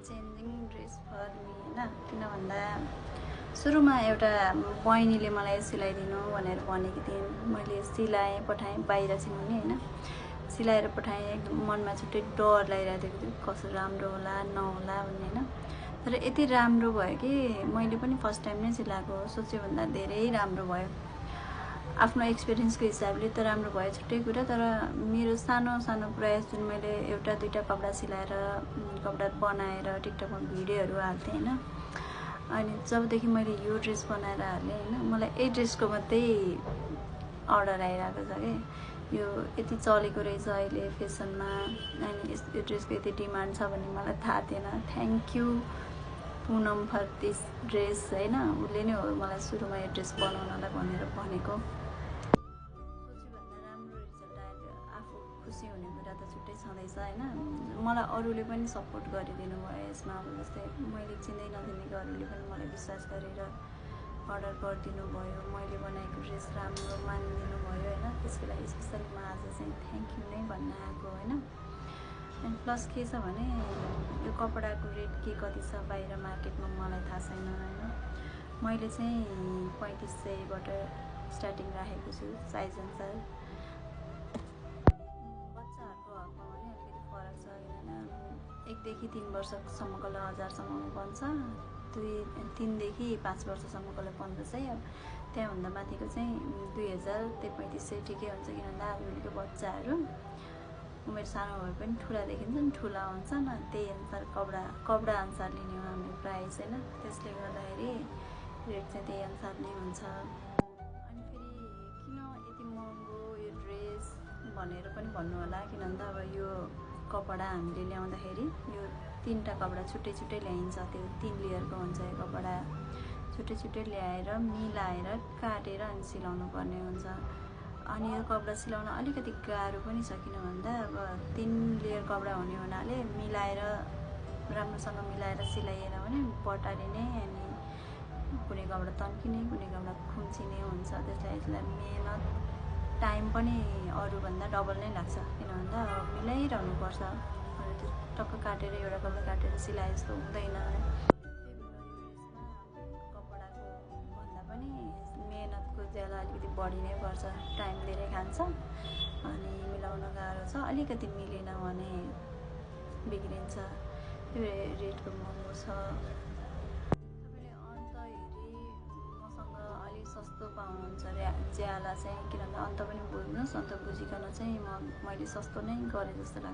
Changing dress for me होइन। किन भन्दा सुरुमा एउटा बहिनीले मलाई सिलाइदिनु भनेर भनेकी थिइन्। मैले सिलाएँ, पठाएँ बाहिर सिलाउने होइन। सिलाएर पठाएँ, एकदम मनमा छुट्टै डर लागिरहेको थियो, कसो राम्रो होला नहोला भन्ने होइन। तर यति राम्रो भयो कि मैले पनि फर्स्ट टाइम नै सिलाएको, सोचे भन्दा धेरै राम्रो भयो। आफ्नो एक्सपिरियन्सको हिसाबले त राम्रो भयो छुट्टै कुरा, तर मेरो सानो सानो प्रयास जुन मैले एउटा दुईवटा कपडा सिलाएर कपडा बनाएर टिकटकमा भिडियोहरू हाल्थेँ होइन। अनि जबदेखि मैले यो ड्रेस बनाएर हालेँ होइन, मलाई यही ड्रेसको मात्रै अर्डर आइरहेको छ कि यो यति चलेको रहेछ अहिले फेसनमा। अनि यो ड्रेसको यति डिमान्ड छ भन्ने मलाई थाहा थिएन। Thank you Poonam for this dress होइन। उसले नै हो मलाई सुरुमा यो ड्रेस बनाउनलाई भनेर भनेको। सोचेभन्दा राम्रो रिजल्ट आयो। आफू खुसी हुने कुरा त छुट्टै छँदैछ होइन। मलाई अरूले पनि सपोर्ट गरिदिनु भयो यसमा। अब जस्तै मैले चिन्दै नचिनेकोहरूले पनि मलाई विश्वास गरेर अर्डर गरिदिनु भयो। मैले बनाएको ड्रेस राम्रो मानिदिनु भयो होइन। त्यसको लागि स्पेसली म आज चाहिँ थ्याङ्क यू नै भन्न आएको होइन। अनि प्लस के छ भने यो कपडाको रेट के कति छ बाहिर मार्केटमा मलाई थाहा छैन होइन। मैले चाहिँ 3500बाट स्टार्टिङ राखेको छु साइज अनुसार। बच्चाहरूको हकमा भने अलिकति फरक छ, किनभने 1 देखि 3 वर्षसम्मकोलाई 1000सम्ममा बन्छ, 3 देखि 5 वर्षसम्मकोलाई 1500, त्यहाँभन्दा माथिको चाहिँ 2000, त्यही 3500 ठिकै हुन्छ। किनभने अलिअलिको बच्चाहरू उमेर सानो भए पनि ठुला देखिन्छ नि, ठुला हुन्छन्, त्यही अनुसार कपडा अनुसार लिने हो हाम्रो प्राइस होइन। त्यसले गर्दाखेरि रेट चाहिँ त्यही अनुसार नै हुन्छ। अनि फेरि किन यति महँगो यो ड्रेस भनेर पनि भन्नु होला। किन भन्दा अब यो कपडा हामीले ल्याउँदाखेरि यो 3टा कपडा छुट्टै छुट्टै ल्याइन्छ। त्यो 3 लेयरको हुन्छ यो कपडा। छुट्टै छुट्टै ल्याएर मिलाएर काटेर अनि सिलाउनु पर्ने हुन्छ। अनि यो कपडा सिलाउन अलिकति गाह्रो पनि छ। किन भन्दा अब 3 लेयर कपडा हुने हुनाले मिलाएर राम्रोसँग मिलाएर सिलाइएन भने बटारिने, अनि कुनै कपडा तन्किने, कुनै कपडा खुम्चिने हुन्छ। त्यसलाई मेहनत टाइम पनि अरूभन्दा डबल नै लाग्छ। किन भन्दा मिलाइरहनुपर्छ। त्यो टक्क काटेर एउटा कपडा काटेर सिलाए जस्तो हुँदैन। कपडाको भन्दा पनि मेहनतको ज्याला अलिकति बढी नै पर्छ, टाइम धेरै खान्छ अनि मिलाउन गाह्रो छ। अलिकति मिलेन भने बिग्रिन्छ। त्यो रेटको महँगो छ। तपाईँले अन्त हेरी मसँग अलिक सस्तो पाउनुहुन्छ ज्याला चाहिँ। किनभने अन्त पनि बुझ्नुहोस्, अन्त बुझिकन चाहिँ मैले सस्तो नै गरेँ जस्तो लाग्छ।